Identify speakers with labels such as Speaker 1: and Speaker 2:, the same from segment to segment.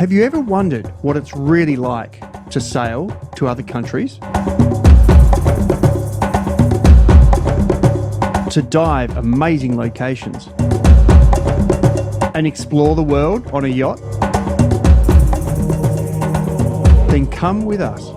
Speaker 1: Have you ever wondered what it's really like to sail to other countries? To dive amazing locations and explore the world on a yacht? Then come with us.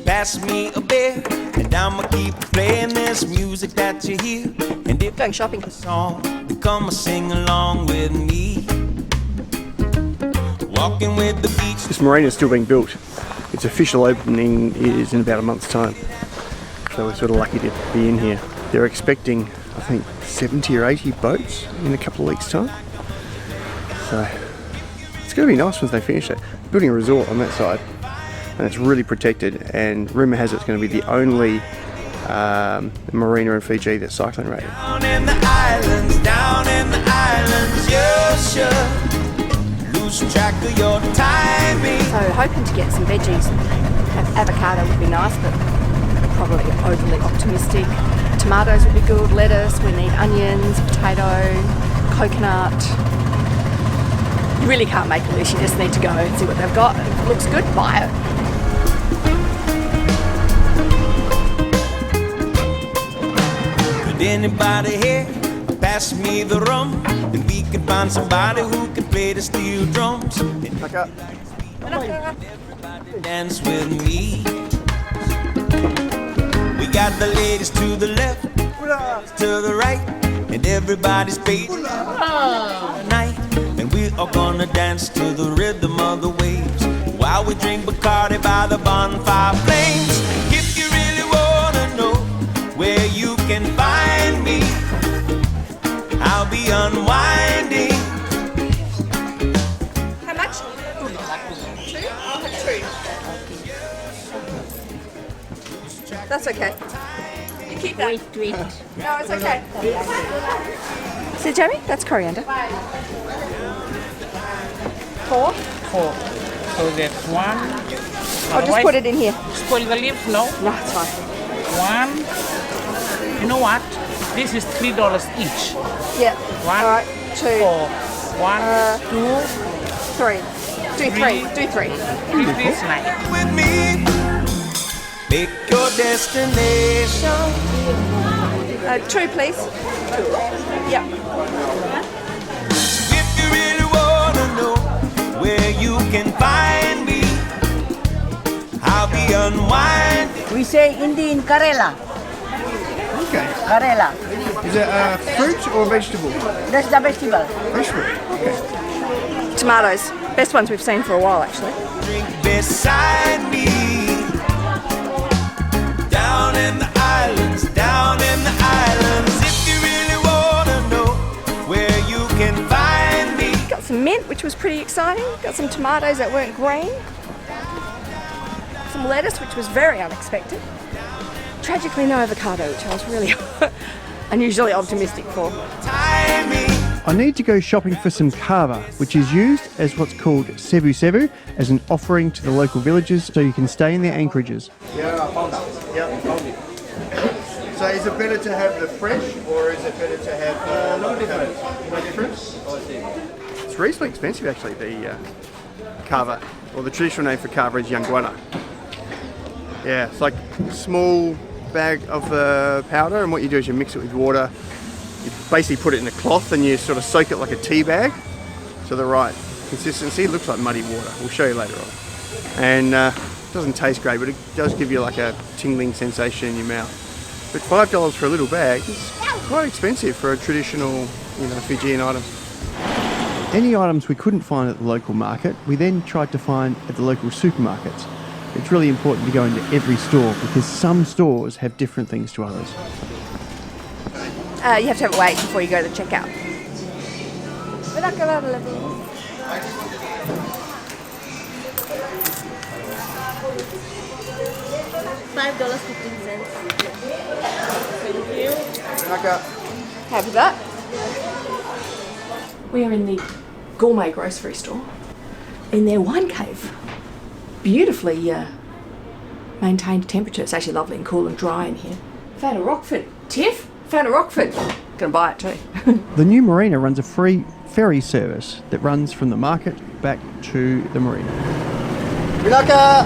Speaker 2: Pass me a beer, and I'ma keep playing this music that you hear. And if
Speaker 3: going shopping,
Speaker 2: a song, come and sing along with me. Walking with the beach.
Speaker 1: This marina is still being built. Its official opening is in about a month's time. So we're sort of lucky to be in here. They're expecting, I think, 70 or 80 boats in a couple of weeks' time. So it's going to be nice once they finish it. They're building a resort on that side. And it's really protected, and rumour has it's going to be the only marina in Fiji that's cyclone rated.
Speaker 2: Down in the islands, you should lose track of your timing.
Speaker 3: So hoping to get some veggies. Avocado would be nice, but probably overly optimistic. Tomatoes would be good, lettuce, we need onions, potato, coconut. You really can't make a list, you just need to go and see what they've got. If it looks good, buy it.
Speaker 2: Anybody here pass me the rum, and we can find somebody who can play the steel drums. Everybody dance with me. We got the ladies to the left, to the right, and everybody's paid tonight. And we are gonna dance to the rhythm of the waves while we drink Bacardi by the bonfire flames. If you really wanna know where you can find me, I'll be unwinding.
Speaker 3: How much? 2? I'll have 2. That's okay. You keep that. Wait. No, it's okay. See, Jamie? That's coriander. 4?
Speaker 4: 4. So that's 1.
Speaker 3: I'll just put it in here.
Speaker 4: Spoil the leaves, no?
Speaker 3: No, it's fine.
Speaker 4: 1. You know what? This is $3 each.
Speaker 3: Yeah.
Speaker 4: 1,
Speaker 3: all right, 2,
Speaker 4: 4. 1, 2,
Speaker 3: 3. Do 3. Do 3.
Speaker 4: 3 is nice.
Speaker 2: With me, make your destination.
Speaker 3: 2, please. 2. Yeah.
Speaker 2: If you really wanna know where you can find me, I'll be unwinding.
Speaker 5: We say Indian Karela.
Speaker 1: Okay.
Speaker 5: Karela.
Speaker 1: Is it fruit or vegetable?
Speaker 5: That's the vegetable.
Speaker 1: Vegetable. Okay.
Speaker 3: Tomatoes. Best ones we've seen for a while, actually.
Speaker 2: Drink beside me. Down in the islands, if you really wanna know where you can find me.
Speaker 3: Got some mint, which was pretty exciting. Got some tomatoes that weren't green. Some lettuce, which was very unexpected. Tragically, no avocado, which I was really unusually optimistic for.
Speaker 1: I need to go shopping for some kava, which is used as what's called Savusavu, as an offering to the local villagers so you can stay in their anchorages.
Speaker 6: Yeah, I found that. Yeah, I found it. So is it better to have the fresh, or is it better to have no difference? No difference?
Speaker 1: It's reasonably expensive actually, the kava, or the traditional name for kava is yanguana. Yeah, it's like a small bag of powder, and what you do is you mix it with water. You basically put it in a cloth and you sort of soak it like a tea bag to the right consistency. It looks like muddy water. We'll show you later on. And it doesn't taste great, but it does give you like a tingling sensation in your mouth. But $5 for a little bag is quite expensive for a traditional, Fijian item. Any items we couldn't find at the local market, we then tried to find at the local supermarkets. It's really important to go into every store because some stores have different things to others.
Speaker 3: You have to have a wait before you go to the checkout.
Speaker 7: $5.15. Thank you.
Speaker 3: Happy with that? We are in the gourmet grocery store in their wine cave. Beautifully maintained temperature. It's actually lovely and cool and dry in here. Found a rockford. Tiff, found a rockford. Gonna buy it too.
Speaker 1: The new marina runs a free ferry service that runs from the market back to the marina. Milaka!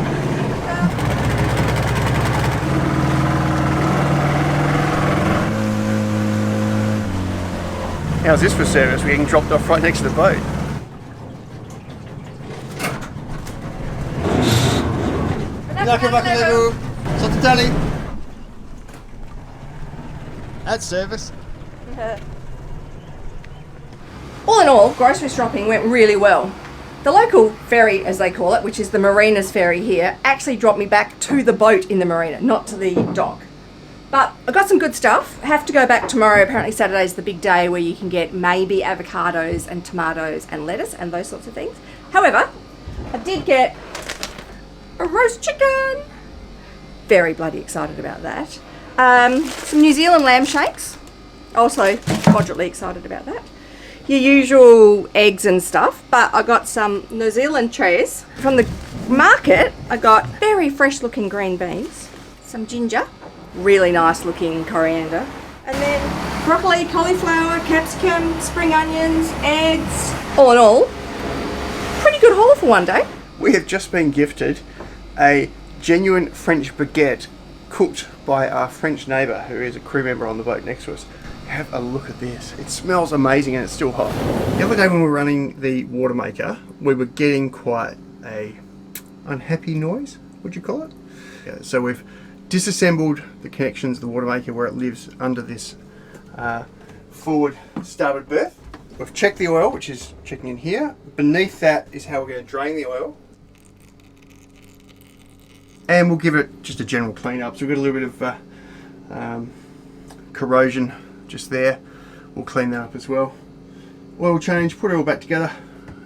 Speaker 1: How's this for service? We're getting dropped off right next to the boat. That's service.
Speaker 3: All in all, grocery shopping went really well. The local ferry, as they call it, which is the marina's ferry here, actually dropped me back to the boat in the marina, not to the dock. But I got some good stuff. I have to go back tomorrow. Apparently Saturday's the big day where you can get maybe avocados and tomatoes and lettuce and those sorts of things. However, I did get a roast chicken. Very bloody excited about that. Some New Zealand lamb shakes. Also moderately excited about that. Your usual eggs and stuff, but I got some New Zealand cheese. From the market, I got very fresh looking green beans, some ginger, really nice looking coriander, and then broccoli, cauliflower, capsicum, spring onions, eggs. All in all, pretty good haul for one day.
Speaker 1: We have just been gifted a genuine French baguette cooked by our French neighbour who is a crew member on the boat next to us. Have a look at this. It smells amazing and it's still hot. The other day when we were running the water maker, we were getting quite a unhappy noise, would you call it? Yeah, so we've disassembled the connections of the water maker where it lives under this forward starboard berth. We've checked the oil, which is checking in here. Beneath that is how we're going to drain the oil. And we'll give it just a general clean up. So we've got a little bit of corrosion just there. We'll clean that up as well. Oil change, put it all back together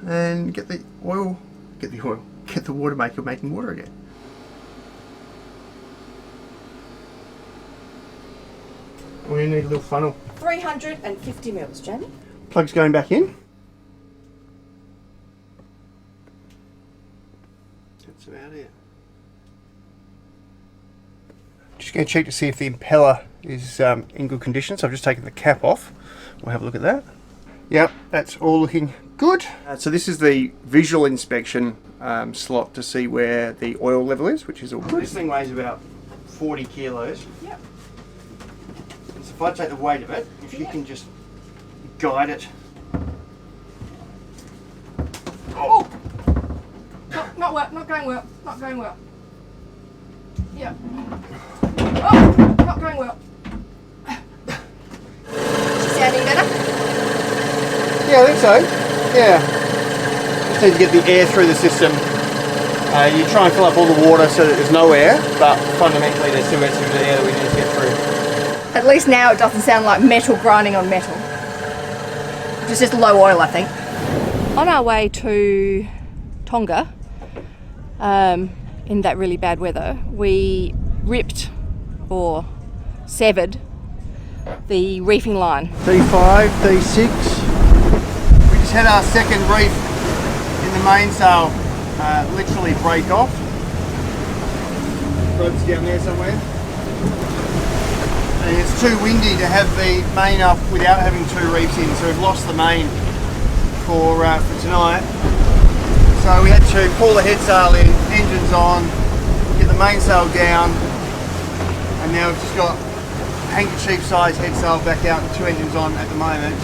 Speaker 1: and get the water maker making water again. We need a little funnel.
Speaker 3: 350 mils, Jamie.
Speaker 1: Plug's going back in. That's about it. Just going to check to see if the impeller is in good condition. So I've just taken the cap off. We'll have a look at that. Yep, that's all looking good. So this is the visual inspection slot to see where the oil level is, which is all good. This thing weighs about 40 kilos.
Speaker 3: Yep.
Speaker 1: And so if I take the weight of it, if you can just guide it.
Speaker 3: Oh! Not going well. Not going well. Yeah. Oh! Not going well. Is she sounding better?
Speaker 1: Yeah, I think so. Yeah. Just need to get the air through the system. You try and fill up all the water so that there's no air, but fundamentally there's still some air that we need to get through.
Speaker 3: At least now it doesn't sound like metal grinding on metal. It's just low oil, I think. On our way to Tonga, in that really bad weather, we ripped or severed the reefing line.
Speaker 1: D5, D6. We just had our second reef in the mainsail literally break off. Rope's down there somewhere. And it's too windy to have the main up without having two reefs in, so we've lost the main for tonight. So we had to pull the head sail in, engines on, get the mainsail down, and now we've just got handkerchief size head sail back out and two engines on at the moment.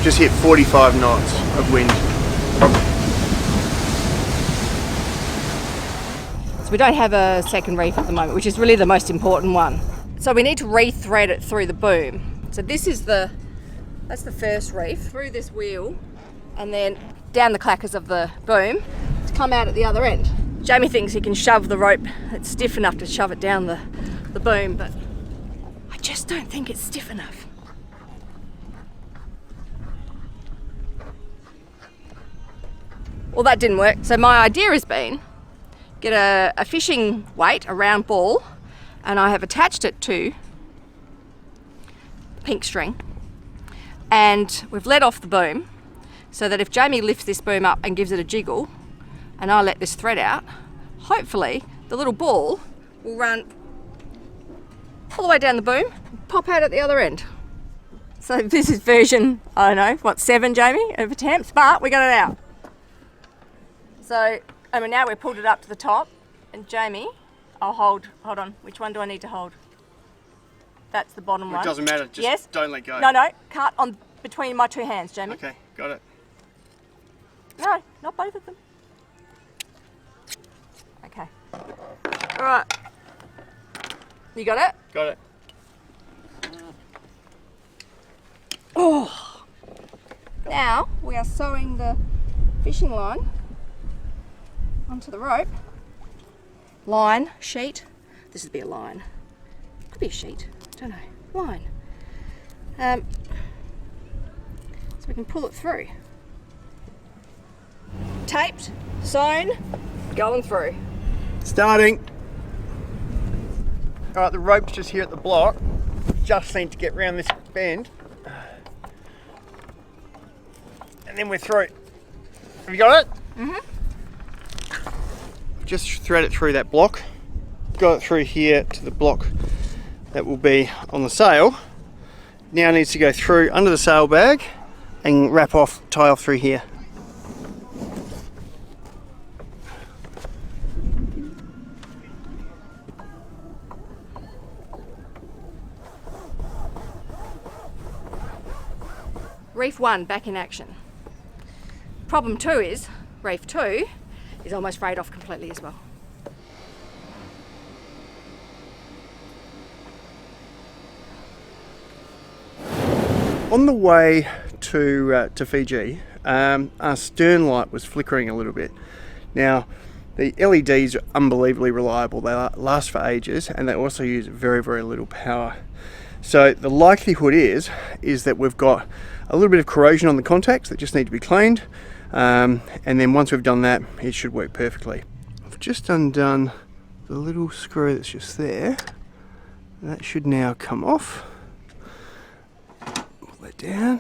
Speaker 1: Just hit 45 knots of wind.
Speaker 3: So we don't have a second reef at the moment, which is really the most important one. So we need to re-thread it through the boom. So this is that's the first reef through this wheel, and then down the clackers of the boom to come out at the other end. Jamie thinks he can shove the rope, it's stiff enough to shove it down the boom, but I just don't think it's stiff enough. Well, that didn't work. So my idea has been get a fishing weight, a round ball, and I have attached it to the pink string, and we've let off the boom so that if Jamie lifts this boom up and gives it a jiggle and I let this thread out, hopefully the little ball will run all the way down the boom and pop out at the other end. So this is version, I don't know, what, 7, Jamie, of attempts, but we got it out. So, I mean, now we've pulled it up to the top, and Jamie, I'll hold on, which one do I need to hold? That's the bottom one.
Speaker 1: It doesn't matter, just don't let go.
Speaker 3: No, cut on between my 2 hands, Jamie.
Speaker 1: Okay, got it.
Speaker 3: No, not both of them. Okay. All right. You got it?
Speaker 1: Got it.
Speaker 3: Oh. Now we are sewing the fishing line onto the rope. Line, sheet. This would be a line. Could be a sheet. Don't know. Line. So we can pull it through. Taped, sewn, going through.
Speaker 1: Starting. All right, the rope's just here at the block. Just need to get round this bend. And then we're through. Have you got it? Mm-hmm. Just thread it through that block. Got it through here to the block that will be on the sail. Now it needs to go through under the sail bag and tie off through here.
Speaker 3: Reef 1 back in action. Problem 2 is, reef 2 is almost frayed off completely as well.
Speaker 1: On the way to Fiji, our stern light was flickering a little bit. Now, the LEDs are unbelievably reliable. They last for ages, and they also use very, very little power. So the likelihood is that we've got a little bit of corrosion on the contacts that just need to be cleaned, and then once we've done that, it should work perfectly. I've just undone the little screw that's just there. That should now come off. Pull that down.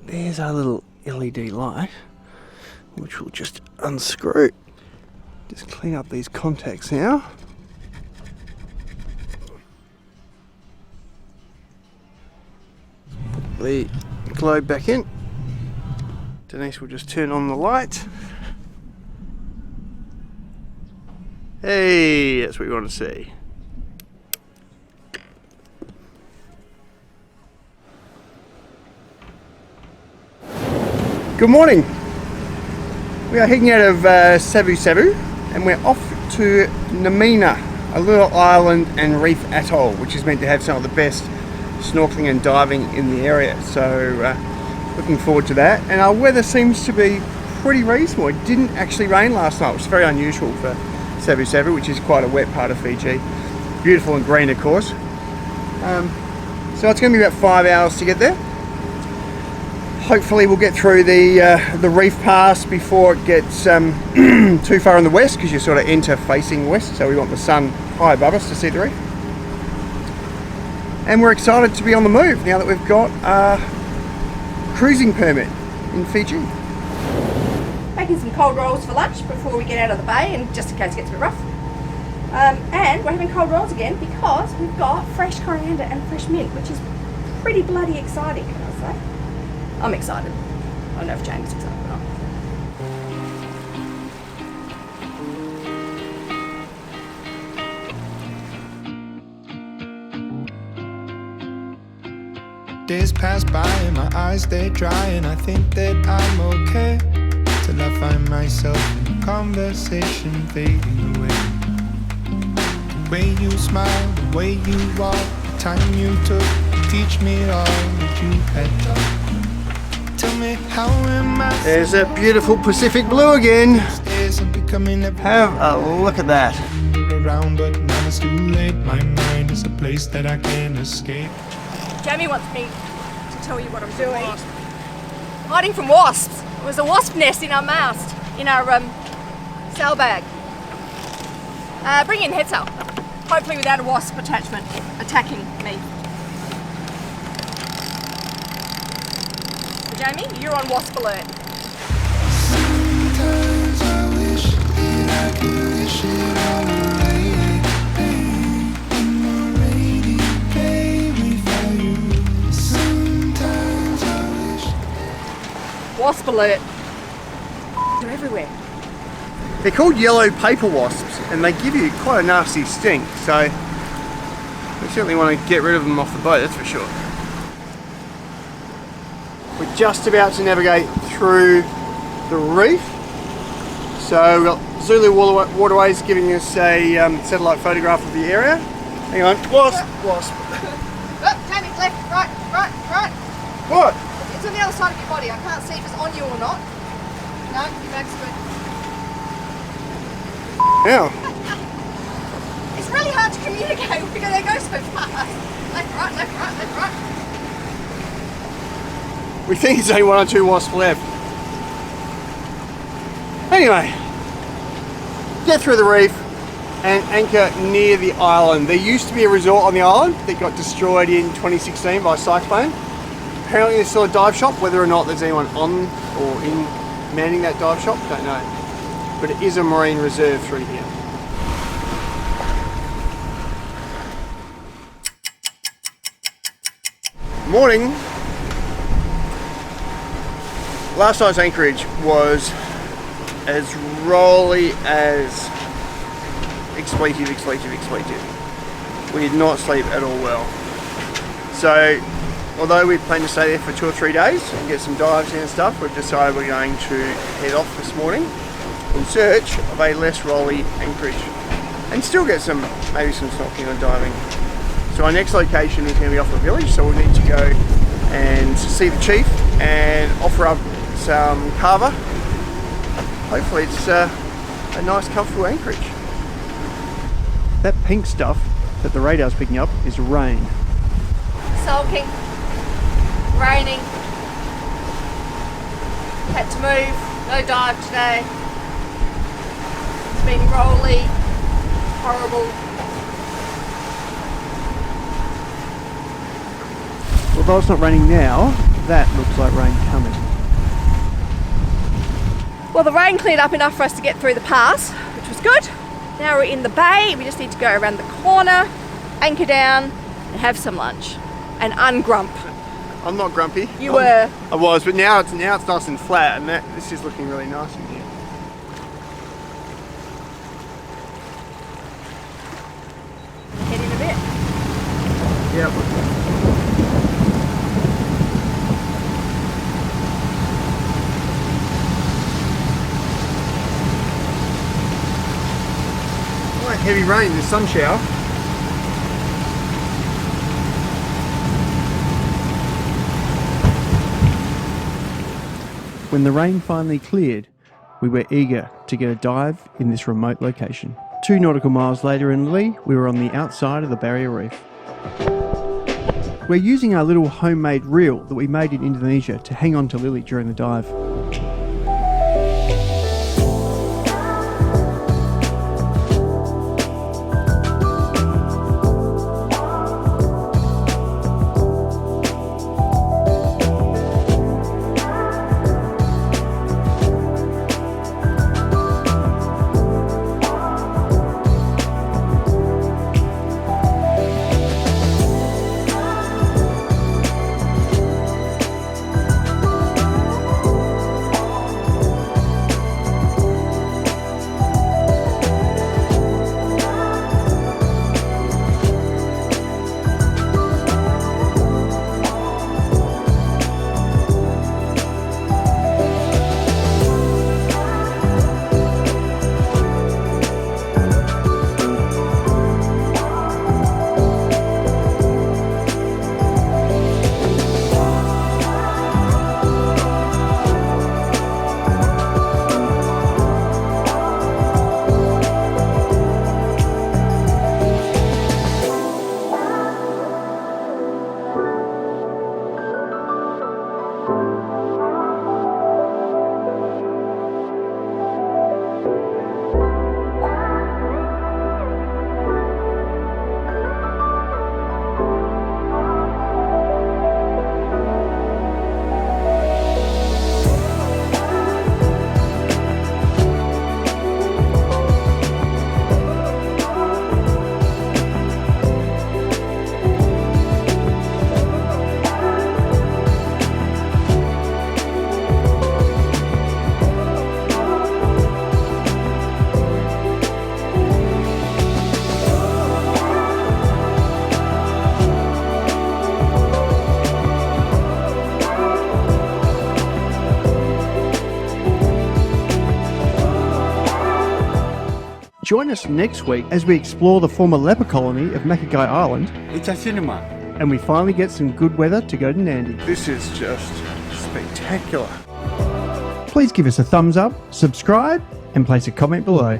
Speaker 1: There's our little LED light, which we'll just unscrew. Just clean up these contacts now. The globe back in. Denise will just turn on the light. Hey, that's what we want to see. Good morning. We are heading out of Savusavu and we're off to Namena, a little island and reef atoll, which is meant to have some of the best snorkeling and diving in the area. So looking forward to that. And our weather seems to be pretty reasonable. It didn't actually rain last night, which is very unusual for Savusavu, which is quite a wet part of Fiji. Beautiful and green, of course. So it's going to be about 5 hours to get there. Hopefully we'll get through the reef pass before it gets too far in the west, because you sort of enter facing west, so we want the sun high above us to see the reef. And we're excited to be on the move now that we've got a cruising permit in Fiji.
Speaker 3: Making some cold rolls for lunch before we get out of the bay, and just in case it gets a bit rough. And we're having cold rolls again because we've got fresh coriander and fresh mint, which is pretty bloody exciting, can I say. I'm excited. I don't know if James is excited or not.
Speaker 7: Days pass by and my eyes they dry, and I think that I'm okay till I find myself in conversation fading away. The way you smile, the way you walk, the time you took to teach me all that you had done. Tell me, how am I
Speaker 1: There's that beautiful Pacific blue again.
Speaker 7: days I'm becoming
Speaker 1: Have a look at that.
Speaker 7: around, but now it's too late. My mind is a place that I can't escape.
Speaker 3: Jamie wants me to tell you what I'm doing. Hiding from wasps. There was a wasp nest in our mast, in our sail bag. Bring in head sail. Hopefully without a wasp attachment attacking me. So Jamie, you're on wasp alert.
Speaker 7: Sometimes I wish that I could wish it all away. On my rainy day without you. Sometimes I wish.
Speaker 3: Wasp alert. They're everywhere.
Speaker 1: They're called yellow paper wasps and they give you quite a nasty stink, so we certainly want to get rid of them off the boat, that's for sure. We're just about to navigate through the reef. So we've got Zulu Waterways giving us a satellite photograph of the area. Hang on, wasp.
Speaker 3: Oh, Jamie, left, right.
Speaker 1: What?
Speaker 3: It's on the other side of your body. I can't see if it's on you or not. No, your back's good.
Speaker 1: Now,
Speaker 3: It's really hard to communicate because they go so fast. Left, right.
Speaker 1: we think there's only 1 or 2 wasps left. Anyway, get through the reef and anchor near the island. There used to be a resort on the island that got destroyed in 2016 by a cyclone. Apparently there's still a dive shop. Whether or not there's anyone on or in manning that dive shop, don't know. But it is a marine reserve through here. Morning. Last night's anchorage was as rolly as expletive. We did not sleep at all well. So, although we planned to stay there for 2 or 3 days and get some dives in and stuff, we've decided we're going to head off this morning in search of a less rolly anchorage and still get maybe some snorkeling and diving. So our next location is going to be off the village, so we'll need to go and see the chief and offer up some kava. Hopefully it's a nice comfortable anchorage. That pink stuff that the radar's picking up is rain.
Speaker 3: Sulking. Raining. Had to move. No dive today. It's been rolly. Horrible.
Speaker 1: Although it's not raining now, that looks like rain coming.
Speaker 3: Well, the rain cleared up enough for us to get through the pass, which was good. Now we're in the bay. We just need to go around the corner, anchor down, and have some lunch. And ungrump.
Speaker 1: I'm not grumpy.
Speaker 3: You were.
Speaker 1: I was, but now it's nice and flat, and this is looking really nice in here.
Speaker 3: Head in a bit.
Speaker 1: Yep. Quite heavy rain, the sun shower. When the rain finally cleared, we were eager to get a dive in this remote location. 2 nautical miles later in Lily, we were on the outside of the barrier reef. We're using our little homemade reel that we made in Indonesia to hang on to Lily during the dive. Join us next week as we explore the former leper colony of Makogai Island
Speaker 8: It's a cinema.
Speaker 1: and we finally get some good weather to go to Nandi. This is just spectacular. Please give us a thumbs up, subscribe and place a comment below.